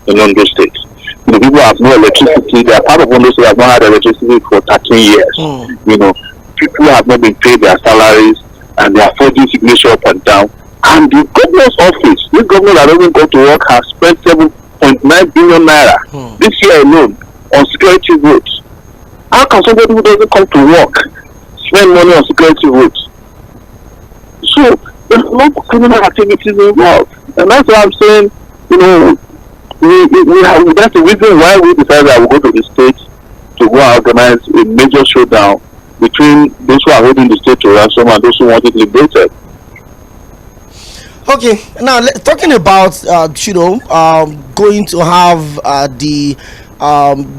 in Ondo State. The people have no electricity. They are part of Ondo State have not had electricity for 13 years. You know, people have not been paid their salaries, and they are forging signature up and down. And the governor's office, this governor that doesn't go to work, has spent 7.9 billion naira this year alone on security votes. How can somebody who doesn't come to work spend money on security votes? So there's no criminal activities involved, and that's why I'm saying, you know, that's the reason why we decided that we'll go to the state to go and organize a major showdown between those who are holding the state to ransom and those who want it liberated. Okay, now talking about going to have the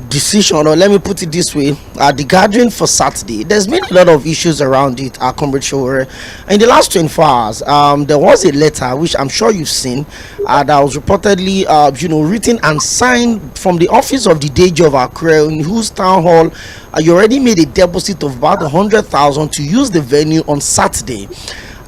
decision, or let me put it this way, the gathering for Saturday. There's been a lot of issues around it, Comrade Sowore. In the last 24 hours, there was a letter which I'm sure you've seen that was reportedly written and signed from the office of the DG of Akure, in whose town hall you already made a deposit of about 100,000 to use the venue on Saturday.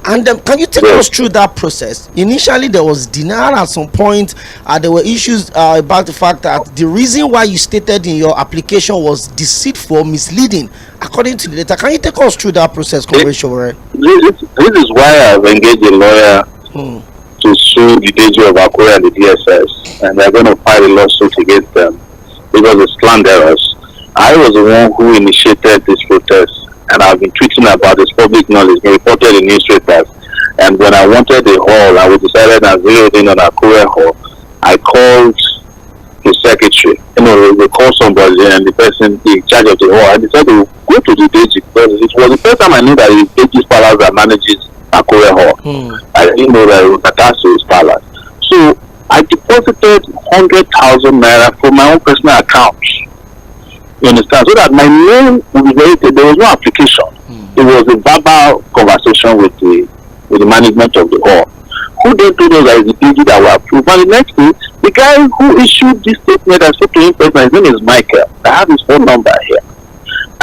And can you take us through that process? Initially, there was denial. At some point, there were issues about the fact that the reason why you stated in your application was deceitful, misleading, according to the letter. Can you take us through that process, Comrade Sowore? This is why I've engaged a lawyer to sue the DG of Akure and the DSS, and they're going to file a lawsuit against them because it's slanderous. I was the one who initiated this protest, and I've been tweeting about this, public knowledge, been reported in newspapers. And when I wanted the hall, I decided I zeroed in on Akure Hall. I called the secretary. They called somebody, and the person in charge of the hall, I decided to go to the DG, because it was the first time I knew that it's DG's palace that manages Akure Hall. I didn't know that it was attached to his palace. So I deposited 100,000 naira from my own personal account. You understand? So that my name would be very, there was no application. It was a verbal conversation with the management of the hall, who then told us that it's the DG that were approved. And the next thing, the guy who issued this statement, I spoke to him personally, his name is Michael. I have his phone number here.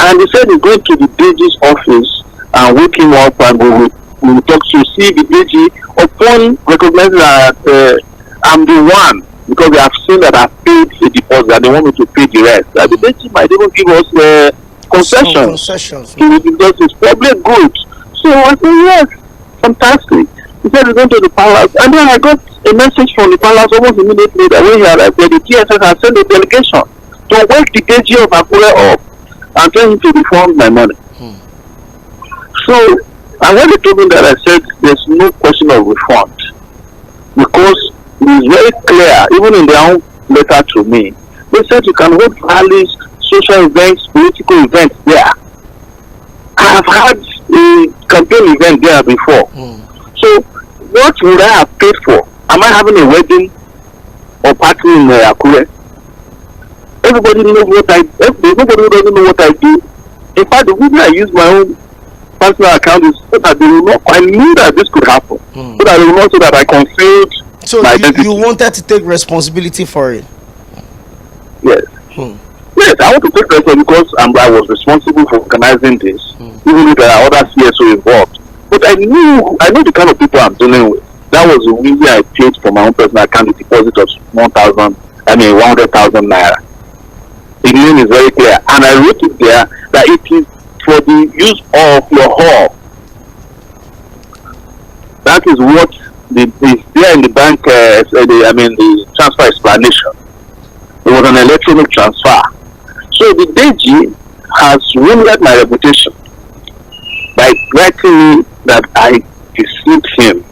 And he said he's going to the DG's office and wake him up, and we will talk to see the DG. Upon recognizing that I'm the one, because they have seen that I've paid the deposit and they want me to pay the rest, that the DG might even give us concessions. Because it's probably good. So I said, yes, fantastic. He said he's going to the palace. And then I got a message from the palace almost immediately that when he arrived there, the TSS has sent a delegation to wake the DG of Akure up and tell him to refund my money. So, and when they told me that, I said there's no question of refund, because it is very clear, even in their own letter to me, they said you can hold rallies, social events, political events there. I have had a campaign event there before. So what would I have paid for? Am I having a wedding or party in Akure? Everybody knows what nobody who doesn't know what I do. In fact, the reason I use my own personal account is so that they will not, I knew that this could happen. So that they will not, so that I concealed. So you wanted to take responsibility for it? Yes. Yes, I want to take responsibility because I was responsible for organizing this, even if there are other CSO involved. But I know the kind of people I'm dealing with. That was the reason I paid for my own personal account a deposit of 100,000 naira. The name is very clear, and I wrote it there that it is for the use of your hall. That is what is there in the bank, the transfer explanation. It was an electronic transfer. So the DG has ruined my reputation by writing me that I deceived him.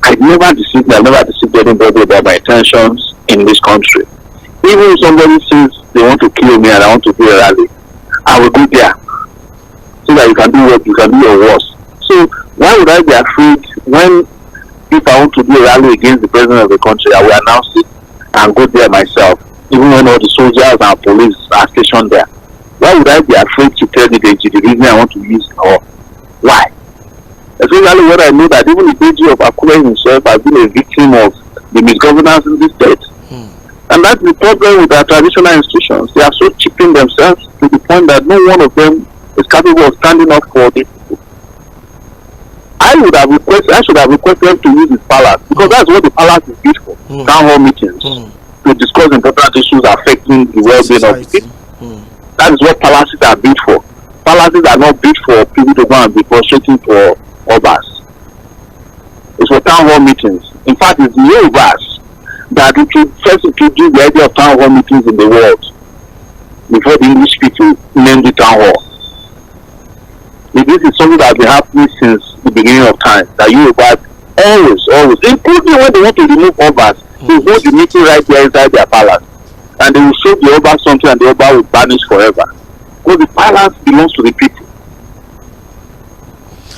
I never deceived anybody about my intentions in this country. Even if somebody says they want to kill me and I want to do a rally, I will go there so that you can do your worst. So why would I be afraid when, if I want to do a rally against the president of the country, I will announce it and go there myself, even when all the soldiers and police are stationed there? Why would I be afraid to tell the DG the reason I want to use it? Or why? Especially when I know that even the DG of Akure himself has been a victim of the misgovernance in this state. And that's the problem with our traditional institutions. They are so cheapened themselves to the point that no one of them is capable of standing up for the people. I should have requested them to use his palace, because that's what the palace is used for, town hall meetings. to discuss important issues affecting the well-being of the people. That is what palaces are built for. Palaces are not built for people to go and be prostrating for obas. It's for town hall meetings. In fact, it's the Yorubas that first introduced the idea of town hall meetings in the world before the English people named the town hall. This is something that has been happening since the beginning of time. That Yorubas always, including when they want to remove obas, they hold the meeting right there inside their palace. And they will show the Oba something and the Oba will vanish forever. Because the palace belongs to the people.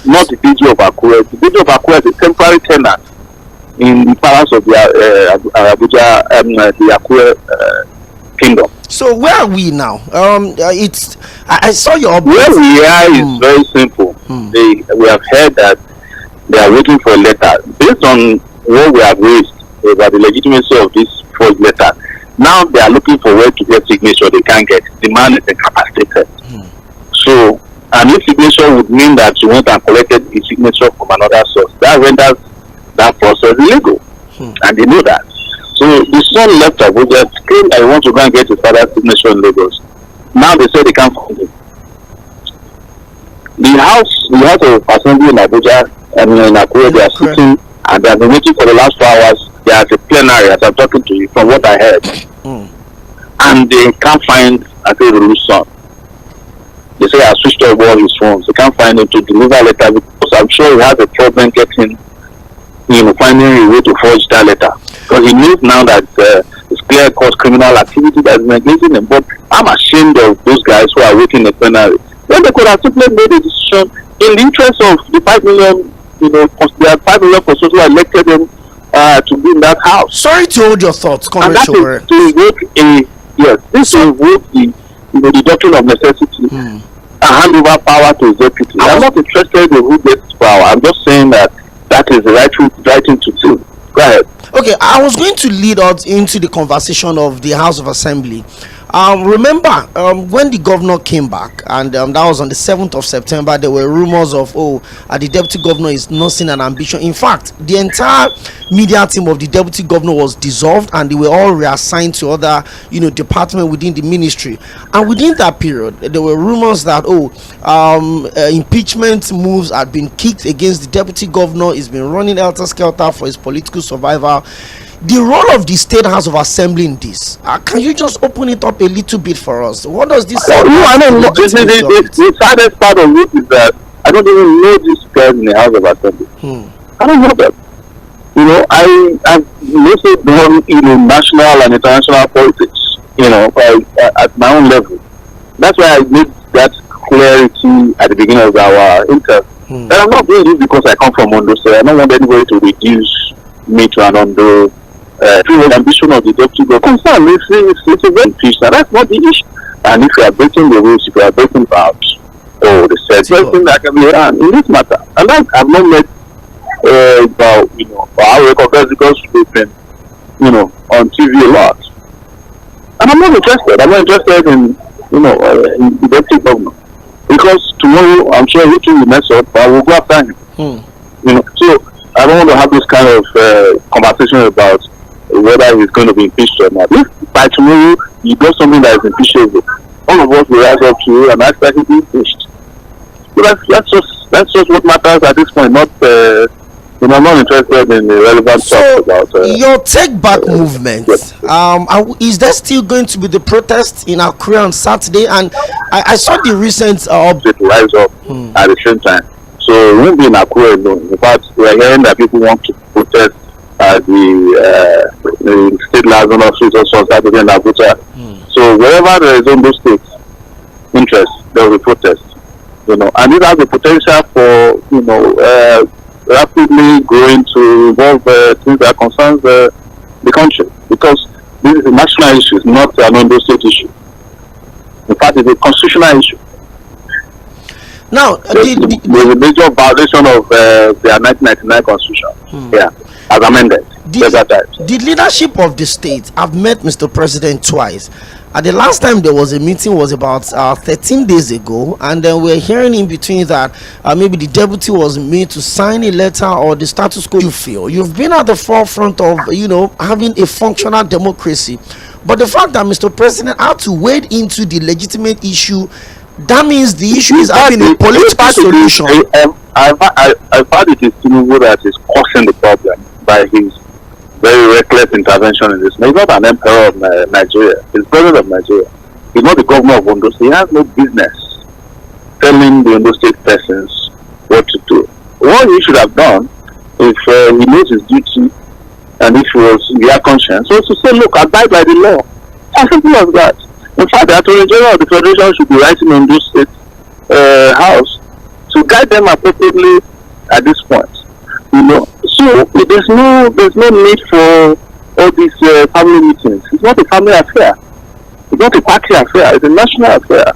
Not the DG of Akure. The DG of Akure is a temporary tenant in the palace of the Abuja, the Akure kingdom. So where are we now? I saw your update. Where we are is very simple. We have heard that they are waiting for a letter. Based on what we have raised about the legitimacy of this forged letter, now they are looking for where to get signature. They can't get. The man is incapacitated. So, and if signature would mean that you went and collected the signature from another source, that renders that process illegal. And they know that. So the son left Abuja, claimed that he wants to go and get his father's signature in Lagos. Now they say they can't find him. The house of assembly in Abuja and in Akure, they are sitting and they have been waiting for the last 4 hours. They are at a plenary as I'm talking to you, from what I heard. And they can't find Akeru's son. They say I switched off all his phones. They can't find him to deliver a letter because I'm sure he has a problem getting, finding a way to forge that letter. Because he knows now that it's clear-cut criminal activity that is engaging him. But I'm ashamed of those guys who are waiting in the plenary. Then they could have simply made a decision in the interest of the 5 million, there are 5 million persons who elected them to be in that house. Sorry to hold your thoughts, Comrade Sowore. To invoke the doctrine of necessity and hand over power to his deputy. I'm not interested in who gets power. I'm just saying that is the right thing to do. Go ahead. Okay, I was going to lead us into the conversation of the House of Assembly. Remember when the governor came back, and that was on the 7th of September, there were rumors of the deputy governor is nursing an ambition. In fact, the entire media team of the deputy governor was dissolved and they were all reassigned to other department within the ministry. And within that period, there were rumors that impeachment moves had been kicked against the deputy governor. He's been running helter-skelter for his political survival. The role of the State House of Assembly in this, can you just open it up a little bit for us? What does this say? The saddest part of it is that I don't even know these guys in the House of Assembly. I don't know them. I've mostly done national and international politics, at my own level. That's why I made that clarity at the beginning of our interview. But I'm not doing this because I come from Ondo, so I don't want anybody to reduce me to an Ondo. The ambition of the deputy governor. It's a very fish, and that's not the issue. And if you are breaking the rules, if you are breaking vows, the first thing that can be done in this matter. And that I've not met about how recognized because we've been on TV a lot. And I'm not interested. I'm not interested in in the deputy governor because tomorrow I'm sure he will mess up, but I will go after him. So I don't want to have this kind of conversation about whether he's going to be impeached or not. If by tomorrow you do something that is impeachable, all of us will rise up to you and ask that he be impeached. So that's just what matters at this point. Not I'm not interested in the relevant talk about your take back movement. Is there still going to be the protest in Akure on Saturday? And I saw the recent update rise up at the same time. So it won't be in Akure alone. In fact, we are hearing that people want to protest at the state liaison office also Saturday in Abuja. So wherever there is Ondo State interest, there will be protest. And it has the potential for rapidly growing to involve things that concerns the country, because this is a national issue, it's not an Ondo State issue. In fact, it's a constitutional issue. Now, there's a major violation of their 1999 constitution. As amended. The leadership of the state, I've met Mr. President twice, The last time there was a meeting was about 13 days ago, and then we're hearing in between that maybe the deputy was made to sign a letter or the status quo. You feel you've been at the forefront of having a functional democracy, but the fact that Mr. President had to wade into the legitimate issue, that means the issue is having a political solution. I've heard it is Tᴜnɪᴜ that is causing the problem by his very reckless intervention in this. He's not an emperor of Nigeria. He's president of Nigeria. He's not the governor of Ondo. So he has no business telling the Ondo State persons what to do. What he should have done, if he knows his duty and if he was their conscience, was to say, look, abide by the law. As simple as that. In fact, the Attorney General of the Federation should be writing on Ondo State House to guide them appropriately at this point. So there's no need for all these family meetings. It's not a family affair. It's not a party affair. It's a national affair.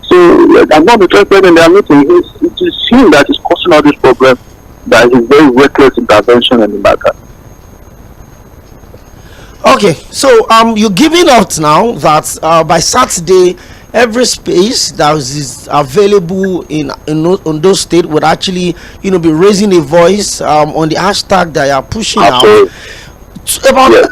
So I'm not interested in their meeting. It is him that is causing all this problem by his very reckless intervention in the matter. Okay, so you're giving out now that by Saturday, every space that is available in Ondo State would actually be raising a voice on the hashtag that you are pushing out.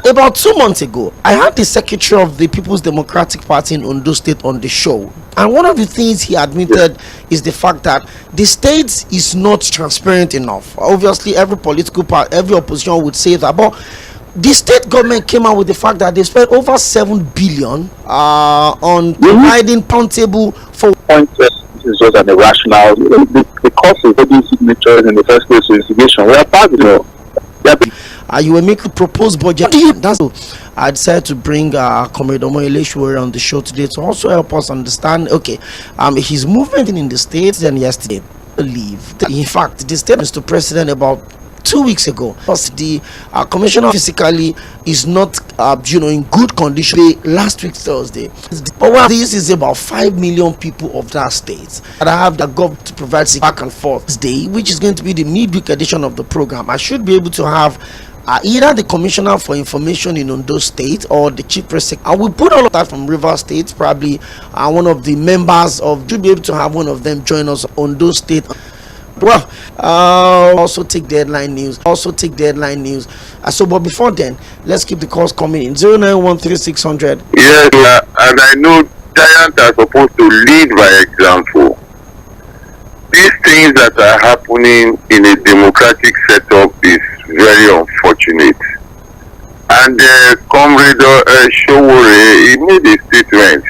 About 2 months ago, I had the secretary of the People's Democratic Party in Ondo State on the show, and one of the things he admitted is the fact that the state is not transparent enough. Obviously, every political party, every opposition would say that, but the state government came out with the fact that they spent over 7 billion on providing countable for point. This is just an irrational. The cost of getting signatures in the first place of investigation. We are part of you will make a proposed budget. That's so I decided to bring Comrade OMOYELE on the show today to also help us understand his movement in the states. And yesterday, in fact, the state Mr. President about 2 weeks ago, because the commissioner physically is not in good condition. Last week Thursday, but this is about 5 million people of that state that I have the government to provide back and forth this day, which is going to be the midweek edition of the program. I should be able to have either the commissioner for information in Ondo State or the chief press secretary. I will put all of that from River State. Probably one of the members of should be able to have one of them join us Ondo State. Well, also take deadline news. So, but before then, let's keep the calls coming in. 0913-600. Yes, and I know giants are supposed to lead by example. These things that are happening in a democratic setup is very unfortunate. And Comrade SOWORE, he made a statement.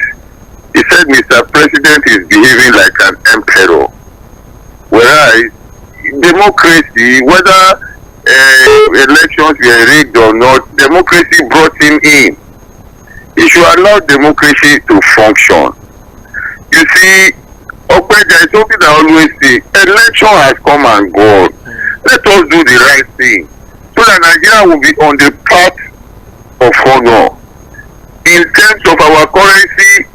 He said, Mr. President is behaving like an emperor. Whereas democracy, whether elections were rigged or not, democracy brought him in. He should allow democracy to function. You see, there is something I always say, election has come and gone. Let us do the right thing so that Nigeria will be on the path of honor. In terms of our currency,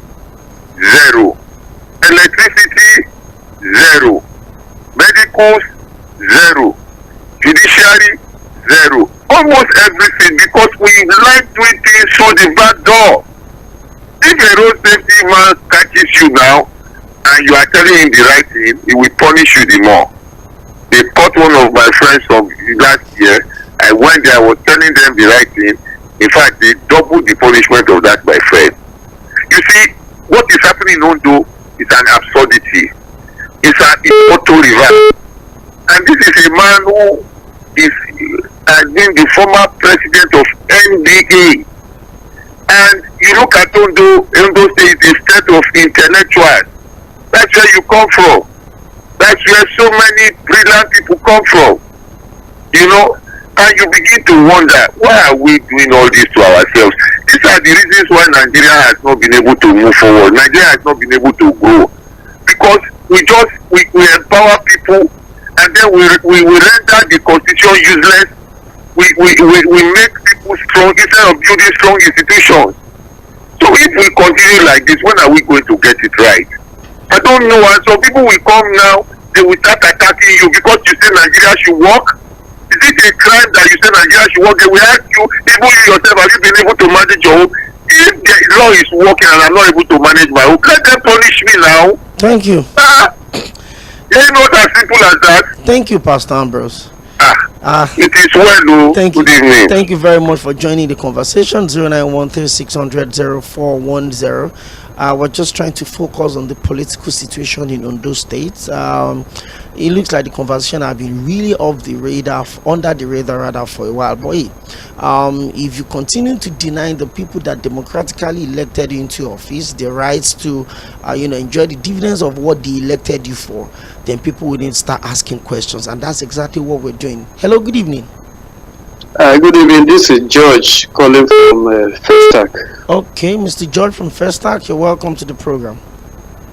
zero. Electricity, zero. Medicals, zero. Judiciary, zero. Almost everything, because we like doing things through the back door. If a road safety man catches you now and you are telling him the right thing, he will punish you the more. They caught one of my friends from last year. I went there, I was telling them the right thing. In fact, they doubled the punishment of that, my friend. You see, what is happening in Ondo is an absurdity. It's auto reverse. And this is a man who has been the former president of NBA. And you look at Ondo State is a state of intellectuals. That's where you come from. That's where so many brilliant people come from. And you begin to wonder, why are we doing all this to ourselves? These are the reasons why Nigeria has not been able to move forward. Nigeria has not been able to grow. Because we empower people, and then we render the constitution useless. We make people strong instead of building strong institutions. So if we continue like this, when are we going to get it right? I don't know. And some people will come now, they will start attacking you because you say Nigeria should work. Is it a crime that you say Nigeria should work? They will ask you, even you yourself, have you been able to manage your home? if the law is working and I'm not able to manage my own, let them punish me now. Thank you. You know, as simple as that. Thank you, Pastor Ambrose. It is well. Thank you. Good evening. Thank you very much for joining the conversation. 09136000410. We're just trying to focus on the political situation in Ondo State. It looks like the conversation have been really under the radar rather for a while. But if you continue to deny the people that democratically elected you into office the rights to enjoy the dividends of what they elected you for, then people will need to start asking questions, and that's exactly what we're doing. Hello, good evening. Good evening. This is George calling from Festac. Okay, Mr. George from Festac, you're welcome to the program.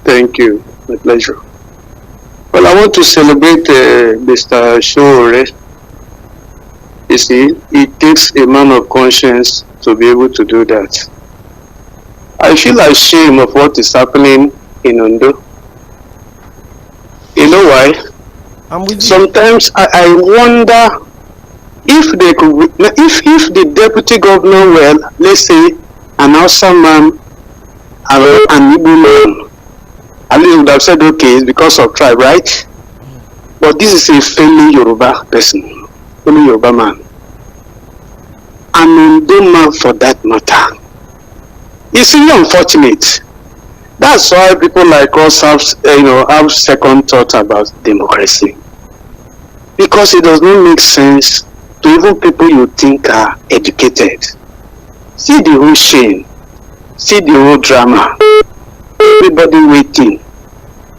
Thank you. My pleasure. Well, I want to celebrate Mr. Sowore. You see, it takes a man of conscience to be able to do that. I feel ashamed of what is happening in Ondo. You know why? I'm with you. Sometimes I wonder if they could, if the deputy governor were, let's say, an Hausa man and an Igbo man, at least would have said, okay, it's because of tribe, right? But this is a fellow Yoruba person, fellow Yoruba man, and Ondo man for that matter. It's really unfortunate. That's why people like us have second thought about democracy, because it does not make sense to even people you think are educated. See the whole shame, see the whole drama, everybody waiting,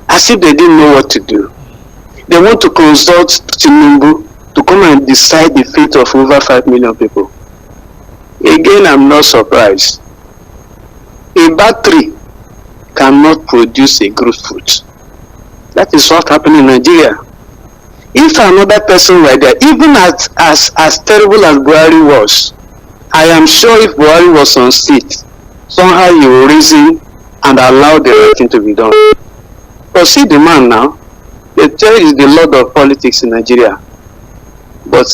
as if they didn't know what to do. They want to consult Tinubu to come and decide the fate of over 5 million people. Again, I'm not surprised. A battery cannot produce a good fruit. That is what happened in Nigeria. If another person were there, even as terrible as Buhari was, I am sure if Buhari was on seat, somehow he will reason and allow the right thing to be done. But see the man now, they tell you he's the lord of politics in Nigeria. But,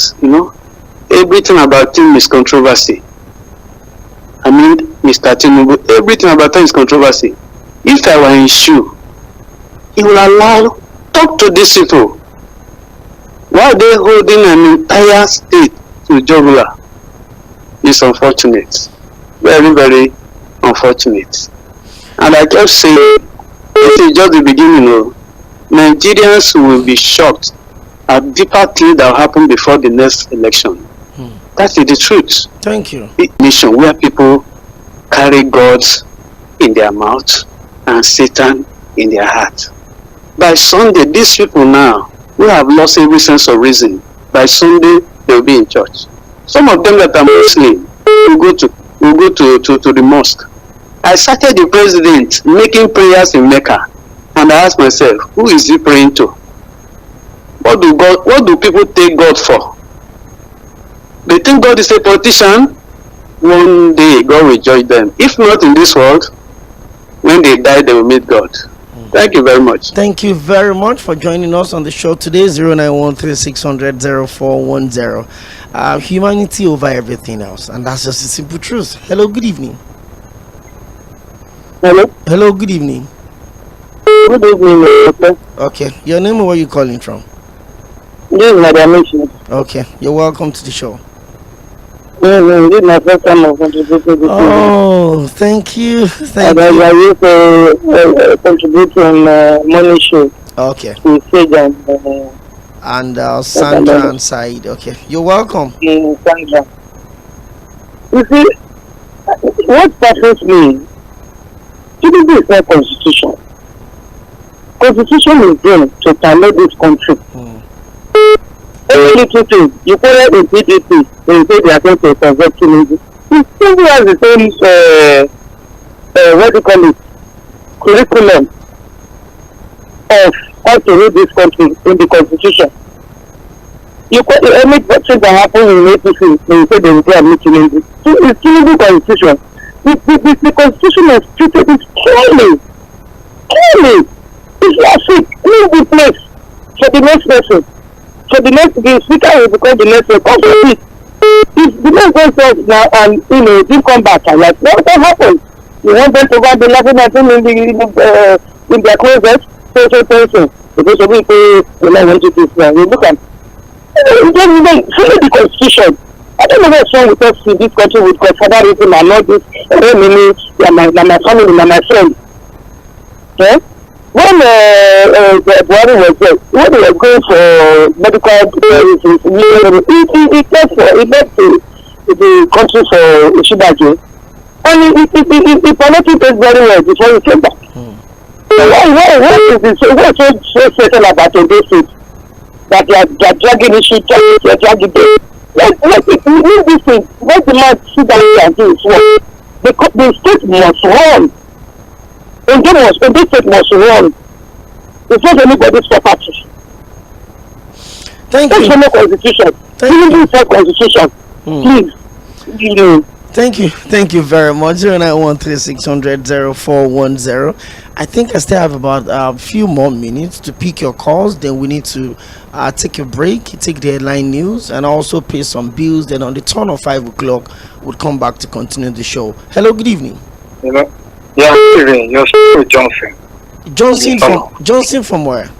everything about him is controversy. I mean, Mr. Tinubu, everything about him is controversy. If I were in his shoe, he will talk to these people. Why are they holding an entire state to jugular? It's unfortunate. Very, very unfortunate. And I kept saying, this is just the beginning. Nigerians will be shocked at deeper things that will happen before the next election. That is the truth. Thank you. A nation where people carry God in their mouth and Satan in their heart. By Sunday, these people now, who have lost every sense of reason, by Sunday they will be in church. Some of them that are Muslim will go to the mosque. I started the president making prayers in Mecca, and I asked myself, who is he praying to? What do people take God for? They think God is a politician. One day God will judge them. If not in this world, when they die, they will meet God. Thank you very much. Thank you very much for joining us on the show today. 09136000410. Humanity over everything else, and that's just the simple truth. Hello, good evening. Hello, good evening. Good evening, okay. Okay, your name and where you calling from? This is Madam. Okay, you're welcome to the show. This is my first time of contributing. Oh, thank you. Thank I used to contribute on morning show. Okay. To Sage and Sandra and Said. Okay, you're welcome. Sandra. You see, what baffles me, Tinubu is not constitution. Constitution is there to permit this country. Every little thing, you put it in PDP, and you say they are going to convert Tinubu. It still has the same, curriculum of how to rule this country in the constitution. You put any thing that happens in APC, and you say they will go and meet Tinubu. So it's Tinubu constitution. The constitution is treated it clearly. It's not sick. Leave the place for the next person. So the speaker will become the next person. If the man goes out now and you come back and like what happens? You want them to go and be laughing at him in their closet, so. Because of people want to do now. You look at follow the constitution. I don't know what's wrong with us in this country with conservatism and all this. My family, my friend. Yeah? When Buhari was there, when they were going for medical services, he left the country for Oshibage. And he promoted it very well before he came back. What is this? What's so certain about this? That they are dragging issues, they are dragging this. Let this thing, let the man sit down and do his work. The state must run. The state must run. It's not anybody's property. Thank you. That's constitution. Even this constitution. Please. Thank you very much. 0913-600-0410. I think I still have about a few more minutes to pick your calls. Then we need to take a break, take the headline news, and also pay some bills. Then on the turn of 5 o'clock, we'll come back to continue the show. Hello, good evening. Hello. Yeah, good evening. You're speaking with Johnson. Johnson from where?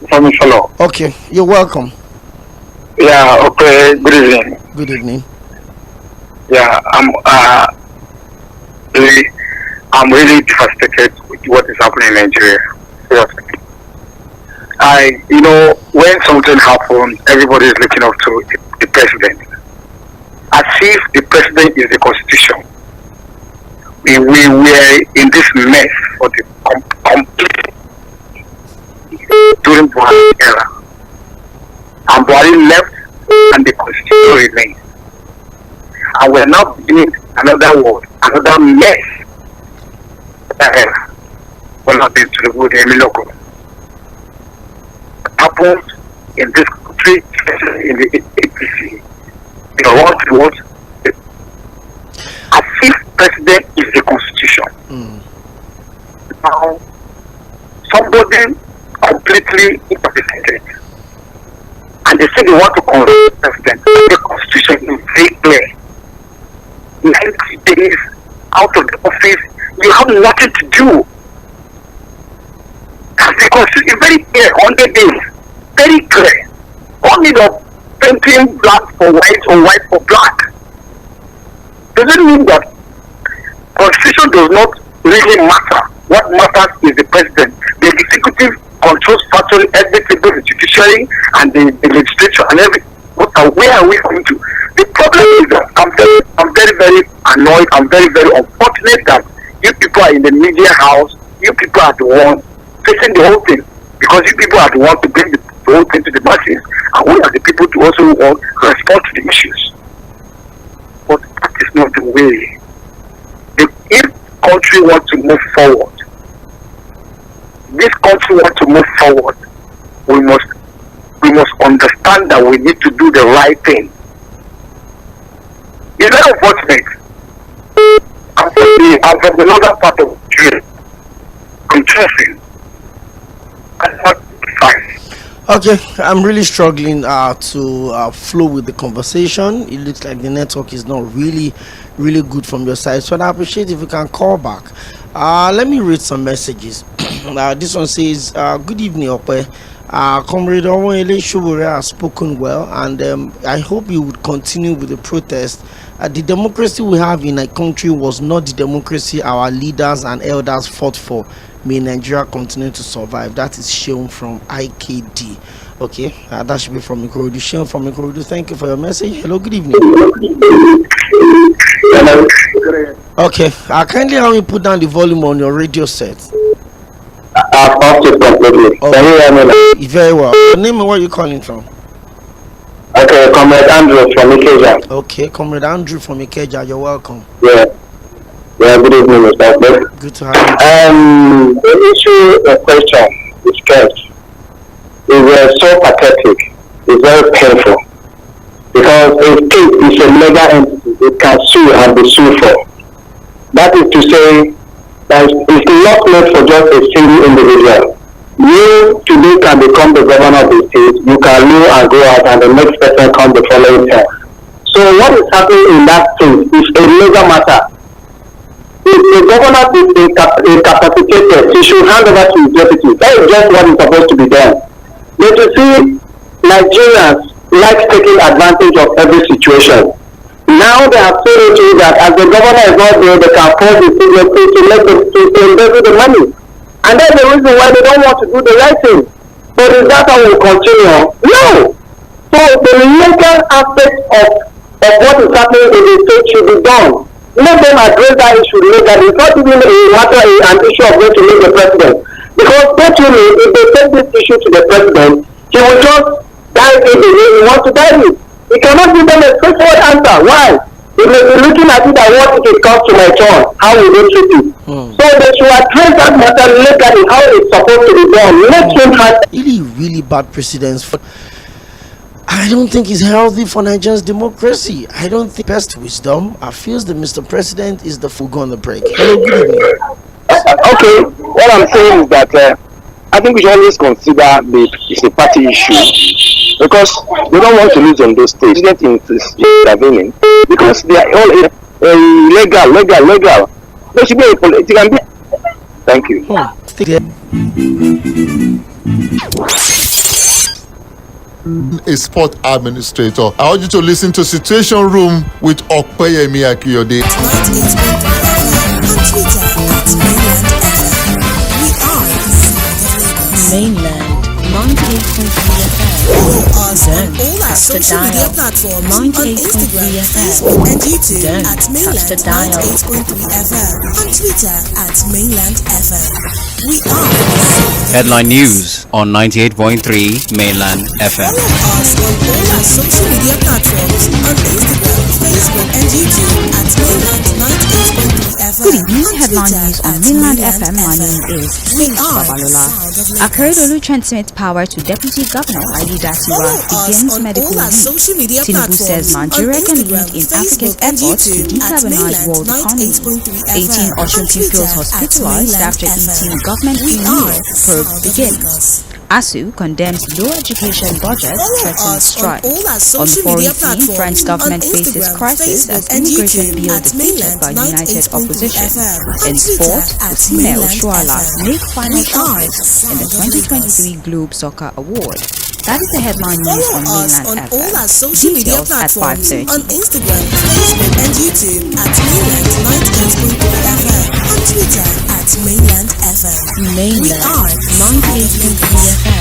From Ifalo. Okay, you're welcome. Yeah, okay, good evening. Good evening. Yeah, I'm really devastated with what is happening in Nigeria. Seriously. When something happens, everybody is looking up to the president. As if the president is the constitution. We were in this mess for the complete during Buhari era. And Buhari left and the constitution remained. And we're now beginning another war, another mess. We're not being to the WG happens in this country, especially in the APC. What? As if president is the constitution. Now, somebody completely incompetent, and they say they want to convert the president. The constitution is very clear. 90 days out of the office, you have nothing to do. And the constitution is very clear, 100 days, very clear. Only the painting black for white or white for black. Does it mean that constitution does not really matter? What matters is the president. The executive controls virtually everything, both the judiciary and the legislature and everything. Where are we going to? The problem is that I'm very, very annoyed. I'm very, very unfortunate that you people are in the media house. You people are the ones facing the whole thing, because you people are the ones to bring the whole thing to the masses, and we are the people to also respond to the issues. But that is not the way. If country wants to move forward, we must understand that we need to do the right thing. It's very unfortunate. I'm from the northern part of Nigeria. I'm Tᴜsᴜ. I'm not fine. Okay, I'm really struggling to flow with the conversation. It looks like the network is not really good from your side, so I appreciate if you can call back. Let me read some messages. This one says, good evening, Ope. Comrade OMOYELE has spoken well, and I hope you would continue with the protest. The democracy we have in a country was not the democracy our leaders and elders fought for. May Nigeria continue to survive. That is Sheon from IKD. Okay, that should be from Ikorodu. Sheon from Ikorodu, thank you for your message. Hello, good evening. Hello. Okay, kindly have me put down the volume on your radio set. I've off it completely. Okay. Can you hear me now? Very well. Your name and where are you calling from? Okay, Comrade Andrew from Ikeja. Okay, Comrade Andrew from Ikeja, you're welcome. Yeah, good evening, Mr. Ope. Good to have you. The issue, the question is kept is so pathetic. It's very painful. Because a state is a legal entity. It can sue and be sued for. That is to say, that it's not meant for just a single individual. You today can become the governor of the state. You can leave and go out, and the next person come the following time. So what is happening in that state is a major matter. If the governor is incapacitated, he should hand over to his deputy. That is just what is supposed to be done. But you see, Nigerians like taking advantage of every situation. Now they have so much that as the governor is not there, they can force the CJP to embezzle the money. And that's the reason why they don't want to do the right thing. But is that how we continue? No! So the legal aspect of what is happening in the state should be done. Let them address that issue later. It's not even a matter an issue of going to meet the president. Because certainly, if they take this issue to the president, he will just dive in the way he wants to dive in. He cannot give them a straightforward answer. Why? He may be looking at it and what if it comes to my turn? How will they treat it? So they should address that matter legally, how it's supposed to be done. Let him have really bad precedents. I don't think it's healthy for Nigeria's democracy. I don't think best wisdom. I feel that Mr. President is the foot on the break. Hello, good evening. Okay, what I'm saying is that I think we should always consider it's a party issue because they don't want to lose on those states. They didn't intervening because they are all legal. They should be a political. Thank you. A sport administrator. I want you to listen to Situation Room with OPEYEMI AKINYODE. Mainland 98.3 FM. Follow us on all our Touch the social media dial. platforms on 98.3 Instagram, FM. Facebook, and YouTube Don't at touch Mainland the dial. 98.3 FM. On Twitter at Mainland FM. We are Headline news on 98.3 Mainland FM. Follow us on all our social media platforms on Instagram, Facebook, and YouTube at Mainland 98.3 FM. Good evening. On Headline Twitter news on at Mainland FM. My name is We Faith are Babalola. Sound of Lagos. Akeredolu transmits power to Deputy Governor Aiyedatiwa Follow us begins on medical all our leave. social media Tinubu says platforms Nigeria on can Instagram, lead in Facebook, Africa's and efforts to YouTube at decarbonize Mainland world economy. 98.3 FM. 18 Osun On Twitter pupils at hospitalized Mainland after FM. eating government We free are meal. Sound Probe of begins. Lagos. ASU condemns low education budget, Follow threatens us strike. on all our On social foreign media scene, platforms French government on faces Instagram, crisis Facebook, as and immigration YouTube bill at defeated Mainland by united 98.3 opposition. FM. On In Twitter sport, at Mᴜsɪᴄ Mainland Ochoala FM. make final We are shortlist in the Sound of 2023 Globe Soccer Award. That is the headline news Follow on us Mainland on FM. all our social media Details at platforms 5:30. on Instagram, Facebook, and YouTube at Mainland 98.3 FM. On Twitter at Mainland FM. We Mainland are 98.3 FM.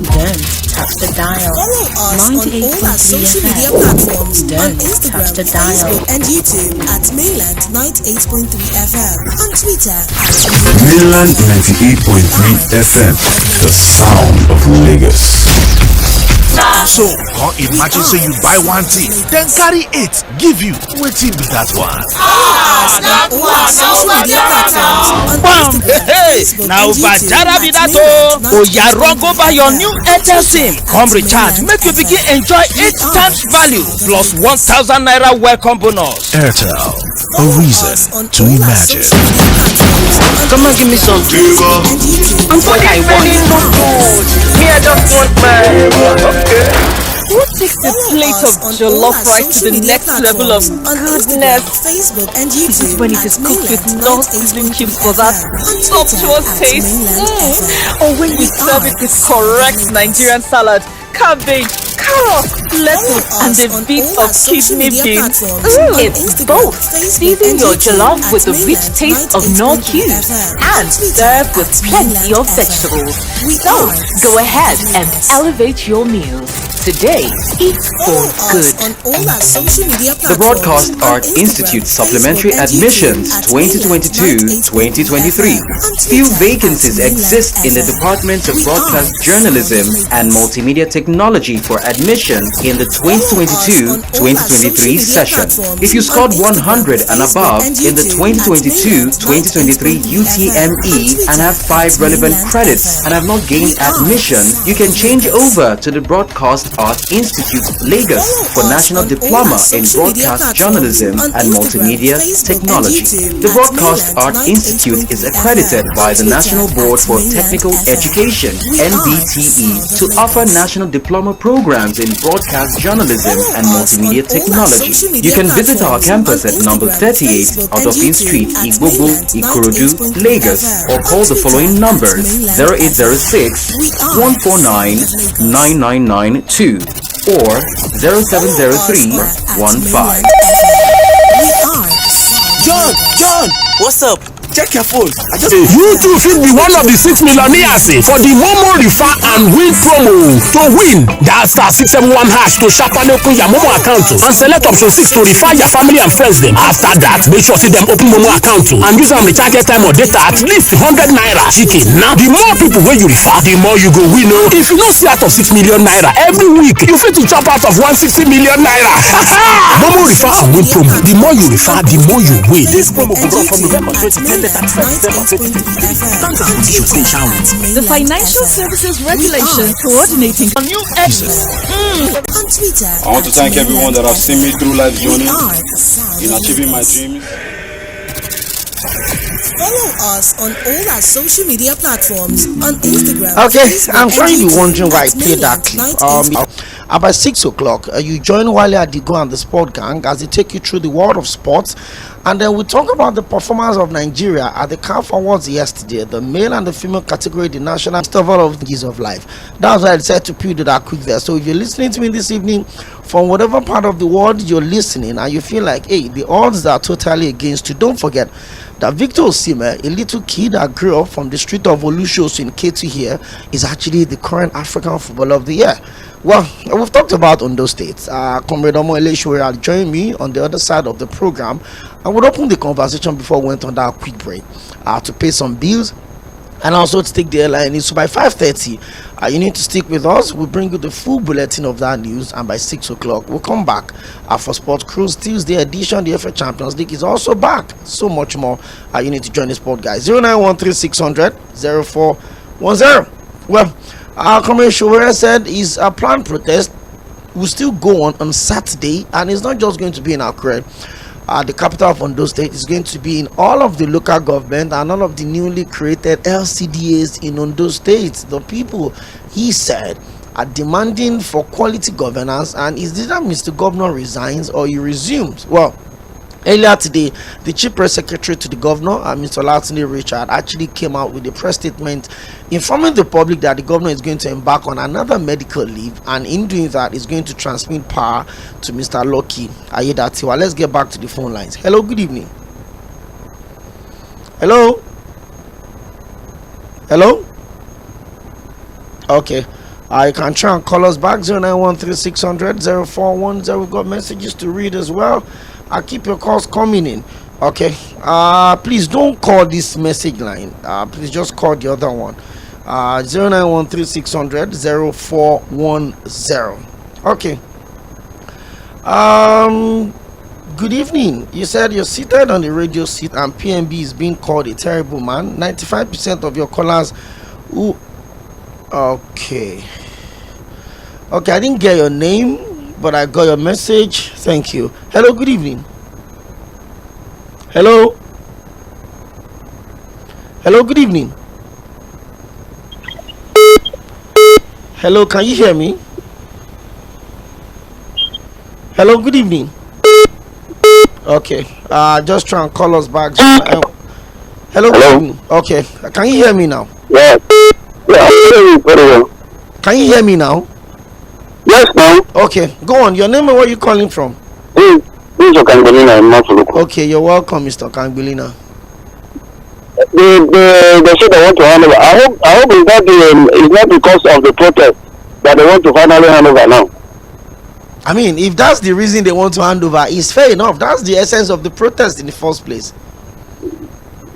Don't touch the dial. Follow us on all our social media platforms on Don't Instagram, touch the dial. Facebook, and YouTube at Mainland 98.3 FM. On Twitter at Mainland 98.3 FM, the sound of Lagos. So, can't imagine say you buy one thing, then carry it, give you. Wetin be that one? that one. Social media platforms on Bam! Instagram, Hey, Facebook, now and YouTube Bajara be at that Mainland oh. Oh, yeah, run go buy your 98.3 new FM. Airtel SIM. Come recharge, make you begin enjoy 8 times value plus 1,000 naira welcome bonus. Airtel, a reason to imagine. Come and give me some. I'm what I want. Me, I just want my. Okay. Who takes a plate of jollof rice to the next level of goodness? Facebook and YouTube When it is cooked with non-seasoned cubes for that sumptuous taste. Or when you serve it with correct Nigerian salad, cabbage, carrot, lettuce, and a bit of kidney beans. It's both. Season your jollof with the rich taste of Knorr cubes and serve with plenty of vegetables. So, go ahead and elevate your meals. Today, eat for good. The Broadcast Art Institute Supplementary Admissions 2022-2023. Few vacancies exist in the Department of Broadcast Journalism and Multimedia Technology for admission in the 2022-2023 session. If you scored 100 and above in the 2022-2023 UTME and have 5 relevant credits and have not gained admission, you can change over to the Broadcast Art Institute Lagos for National Diploma in Broadcast Journalism and Multimedia Technology. The Broadcast Art Institute is accredited by the National Board for Technical Education (NBTE) to offer national diploma programs programs in broadcast journalism and multimedia technology. You can visit our campus at number 38 Odofin Street, Igbogo, Ikorodu, Lagos, or call the following numbers: 0806 149 9992 or 0703 15. John, what's up? Check your phone. You too fit be one of the 6 millionaires for the Momo Refer and Win promo. To win, dial *671# to sharpen open your Momo account and select option 6 to refer your family and friends them. After that, make sure see them open Momo account and use them recharge time or data at least 100 naira. Chicken. Now, the more people where you refer, the more you go win. If you don't see out of 6 million naira every week, you fit to chop out of 160 million naira. Momo Refer and Win promo. The more you refer, the more you win. This promo will run from November 2010. The Financial Services Regulation Coordinating on New Edges. On Twitter. I want to thank everyone that have seen me through life's journey in achieving my dreams. Follow us on all our social media platforms on Instagram. Okay, I'm sure you'll be wondering why I played that clip. About 6 o'clock, you join Wale Adigo and the Sport Gang as they take you through the world of sports, and then we talk about the performance of Nigeria at the CAF Awards yesterday, the male and the female category, the national festival of ⴜ of life. That's why I decided to put that quick there. So if you're listening to me this evening from whatever part of the world you're listening, and you feel like, hey, the odds are totally against you, don't forget that Victor Osimhen, a little kid that grew up from the street of Olushosu in Ketu here, is actually the current African Footballer of the Year. Well, we've talked about Ondo State. Comrade OMOYELE joined me on the other side of the program, and we'll open the conversation before we went on that quick break to pay some bills and also to take the airline. So by 5:30, you need to stick with us. We'll bring you the full bulletin of that news, and by 6 o'clock, we'll come back for Sport Cruise Tuesday edition. The FA Champions League is also back. So much more. You need to join the sport, guys. 0913-600-0410. Well, Comrade Sowore said his planned protest will still go on Saturday, and it's not just going to be in Akure, the capital of Ondo State. Is going to be in all of the local government and all of the newly created LCDAs in Ondo State. The people, he said, are demanding for quality governance, and is either Mr. Governor resigns or he resumes. Well, earlier today, the Chief Press Secretary to the Governor, Mr. Olatunde Richard, actually came out with a press statement informing the public that the Governor is going to embark on another medical leave, and in doing that, is going to transmit power to Mr. Lucky Ayedatiwa. Let's get back to the phone lines. Hello, good evening. Hello? Hello? Okay. You can try and call us back, 0913-600-0410. We've got messages to read as well. I'll keep your calls coming in. Okay. Please don't call this message line. Please just call the other one. 0913-600-0410. Okay. Good evening. You said you're seated on the radio seat and PMB is being called a terrible man. 95% of your callers who... Okay. Okay, I didn't get your name, but I got your message. Thank you. Hello, good evening. Hello. Hello, good evening. Hello, can you hear me? Hello, good evening. Okay, just try and call us back. Hello, good evening. Okay, can you hear me now? Yeah, I hear you very well. Can you hear me now? Yes, ma'am. Okay, go on. Your name and where you calling from? This is Okangbilina in Mafuluku. Okay, you're welcome, Mr. Okangbilina. They said they want to hand over. I hope it's not because of the protest that they want to finally hand over now. I mean, if that's the reason they want to hand over, it's fair enough. That's the essence of the protest in the first place.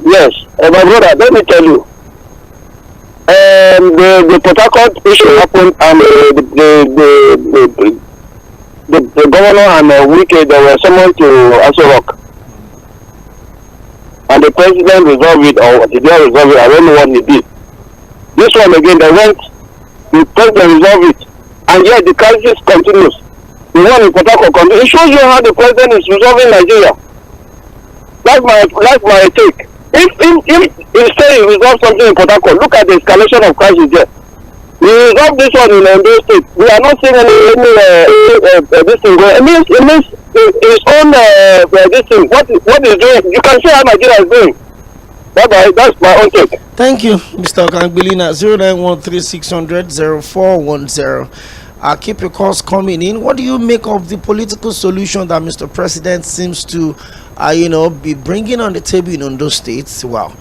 Yes, my brother, let me tell you. The Port Harcourt issue happened, and the governor and Wike, they were summoned to Aso Rock, and the president resolved it, or did not resolve it? I don't know what he did. This one again, they went, the president resolved it, and yet the crisis continues. The one in Port Harcourt continues. It shows you how the president is resolving Nigeria. That's my take. If instead he resolve something in Port Harcourt, look at the escalation of crisis there. We resolve this one in Ondo State. We are not seeing any this thing. It means his own this thing. What is doing? You can see how Nigeria is doing. Bye. That's my own take. Thank you, Mr. Okangbilina. 0913-600-0410. Keep your calls coming in. What do you make of the political solution that Mr. President seems to, be bringing on the table in Ondo State? Well,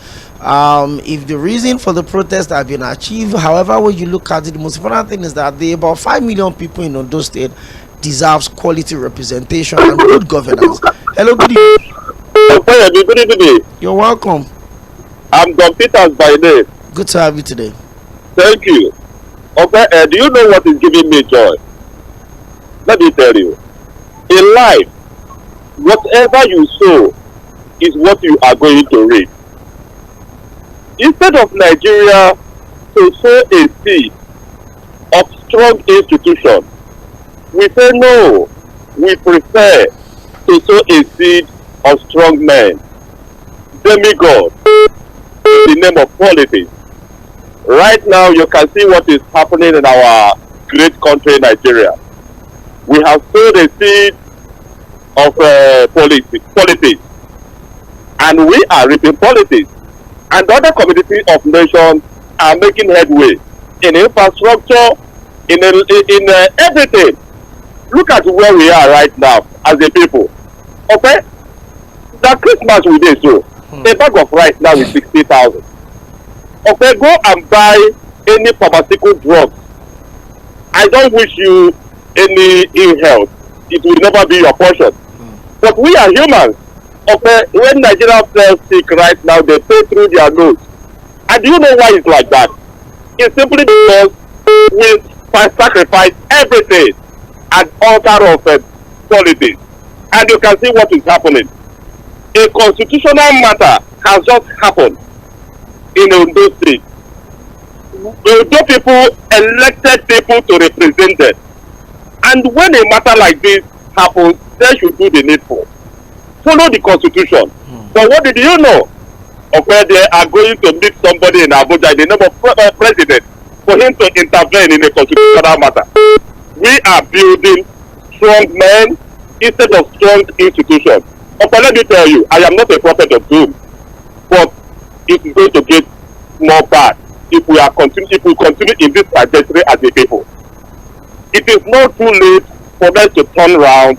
if the reason for the protest have been achieved, however way you look at it, the most important thing is that the about 5 million people in Ondo State deserves quality representation and good governance. Hello, good evening. Good evening. You're welcome. I'm Don Peters by name. Good to have you today. Thank you. Okay, do you know what is giving me joy? Let me tell you. In life, whatever you sow is what you are going to reap. Instead of Nigeria to sow a seed of strong institutions, we say no. We prefer to sow a seed of strong men, demigods, in the name of politics. Right now, you can see what is happening in our great country, Nigeria. We have sowed a seed of politics, and we are reaping politics. And other communities of nations are making headway in infrastructure, in everything. Look at where we are right now as a people. Okay? That Christmas we did so. A bag of rice now is 60,000. Okay, go and buy any pharmaceutical drugs. I don't wish you any ill health. It will never be your portion. But we are humans. Okay, when Nigerians fell sick right now, they pay through their nose. And do you know why it's like that? It's simply because we sacrifice everything at altar of politics. And you can see what is happening. A constitutional matter has just happened in Ondo State. Ondo people elected people to represent them. And when a matter like this happens, they should do the needful. Follow the constitution. But what did you know? Okay, they are going to meet somebody in Abuja in the name of president for him to intervene in a constitutional matter. We are building strong men instead of strong institutions. Okay, let me tell you, I am not a prophet of doom, but it is going to get more bad if we continue in this trajectory as a people. It is not too late for them to turn around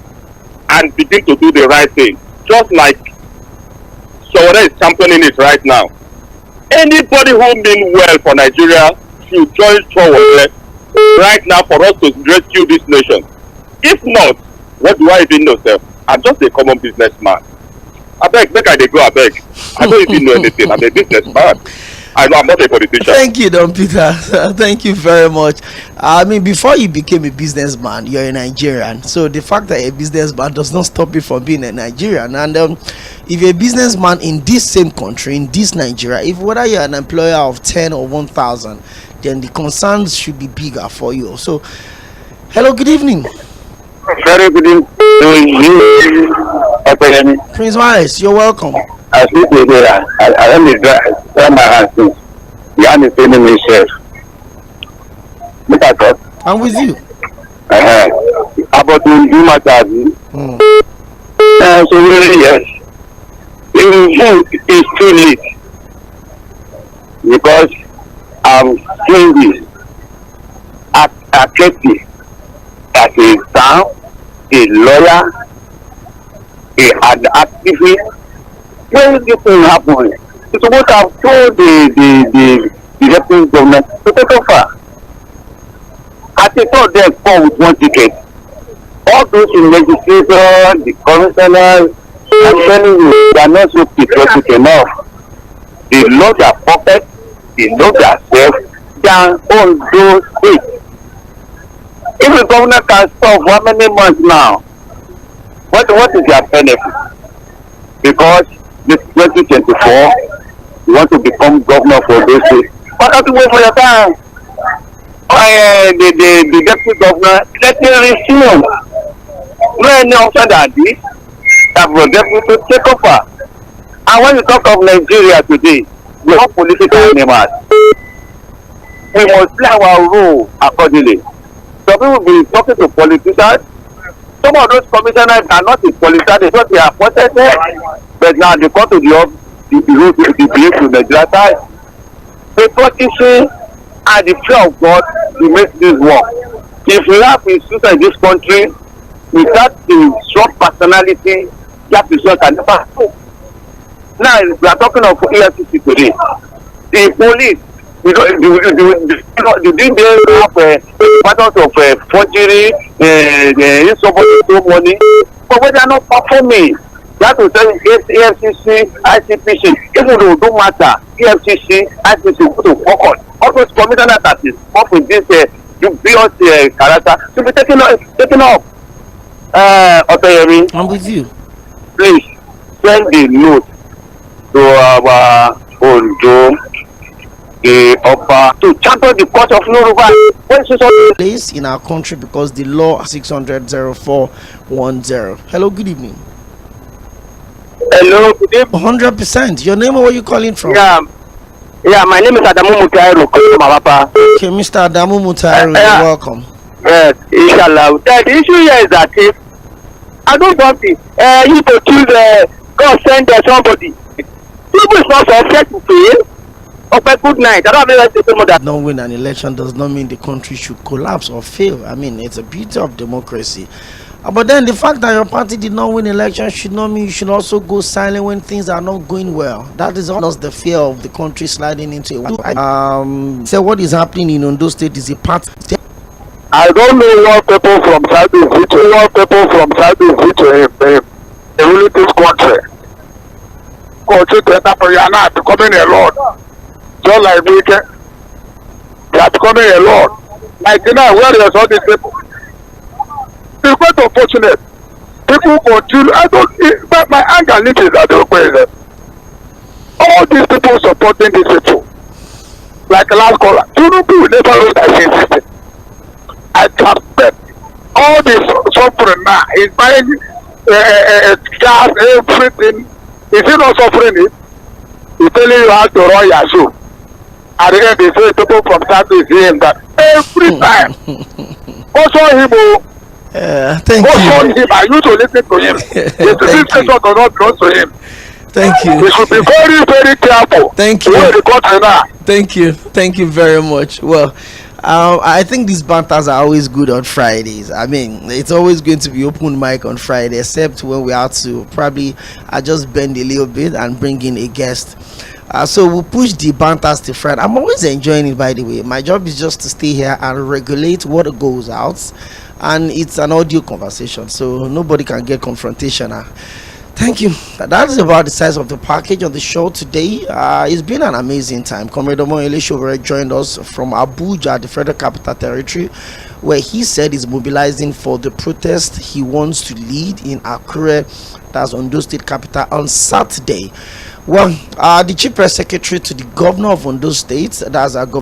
and begin to do the right thing. Just like SOWORE is championing it right now. Anybody who means well for Nigeria should join SOWORE right now for us to rescue this nation. If not, what do I even know, sir? I'm just a common businessman. I beg, I go, I beg. I don't even know anything. I'm a businessman. I know I'm not a politician. Thank you, Don Peter. Thank you very much. I mean, before you became a businessman, you're a Nigerian. So the fact that you're a businessman does not stop you from being a Nigerian. And if you're a businessman in this same country, in this Nigeria, if whether you're an employer of 10 or 1,000, then the concerns should be bigger for you. So, hello, good evening. Very good evening. Prince Wise, you're welcome. I sleep with you. I let me dry my hands. You understand me, chef. I'm with you. About to do my job. So really, yes. It's too late. Because I'm doing this at Ketty as a town, a lawyer, an activist. When this thing happens, it's what I've told the deputy government to take over. As they thought they come with one ticket. All those in legislation, the commissioners, I'm telling you, they are not so patriotic enough. They love their pocket, they love their self, than all those things. If the governor can stop how many months now, what is their benefit? Because this 2024, you want to become governor for those states. Why can't you wait for your time? The deputy governor, let me resume. No any option than this, that for deputy to take over. And when you talk of Nigeria today, we have political animals. we must play our role accordingly. Some people be talking to politicians. Some of those commissioners are not in politicians, they thought they are appointed there, but now they come to the belief to Nigeria side. Patriotism and the fear of God will make this work. If we have institutions in this country without the strong personality, that institution can never go. Now we are talking of EFCC today. The police, didn't they have patterns of forgery, money, but when they are not performing, that will tell EFCC, ICPC, even though it don't matter, EFCC, ICPC go to focus. All those commissioners that is up with this dubious character to be taken off. OPEYEMI, I'm with you. Please send the note to our ONDO, the upper, to champion the cause of no reverse Place in our country because the law 600-0410. Hello, good evening. Hello, good evening. 100%. Your name or where you calling from? Yeah, my name is Adamu Mutairu. Okay, Mr. Adamu Mutairu, you're welcome. Yes, inshallah. The issue here is that if I don't want it, you to choose God send somebody. People is not subject to pay. Okay, good night. I don't have to that. Not win an election does not mean the country should collapse or fail. I mean, it's a beauty of democracy. But then the fact that your party did not win election should not mean you should also go silent when things are not going well. That is almost the fear of the country sliding into a so what is happening in Ondo State is a part. I don't know what people from Southeast to really this country. Country to are becoming a lord. Just like we they are becoming a lord. Like where there's all these people. It's quite unfortunate. People continue. But my anger is at the question. All these people supporting these people, like last caller, people will never know that system. I can bet all this suffering now is buying gas, everything. Is he not suffering it? He's telling you how to run your show. At the end, they say people from Southeast see him that every time. Also, him. Thank you. Him. I used to listen to him. The station does not belong to him. Thank you. We should be very, very careful. Thank you. Thank you. Thank you very much. Well, I think these banters are always good on Fridays. I mean, it's always going to be open mic on Friday, except when we have to probably just bend a little bit and bring in a guest. So we'll push the banters to Friday. I'm always enjoying it, by the way. My job is just to stay here and regulate what goes out. And it's an audio conversation, so nobody can get confrontational. Thank you. That is about the size of the package on the show today. It's been an amazing time. Comrade OMOYELE joined us from Abuja, the Federal Capital Territory, where he said he's mobilizing for the protest he wants to lead in Akure, that's Ondo State capital, on Saturday. Well, the Chief Press Secretary to the Governor of Ondo State, that's our Governor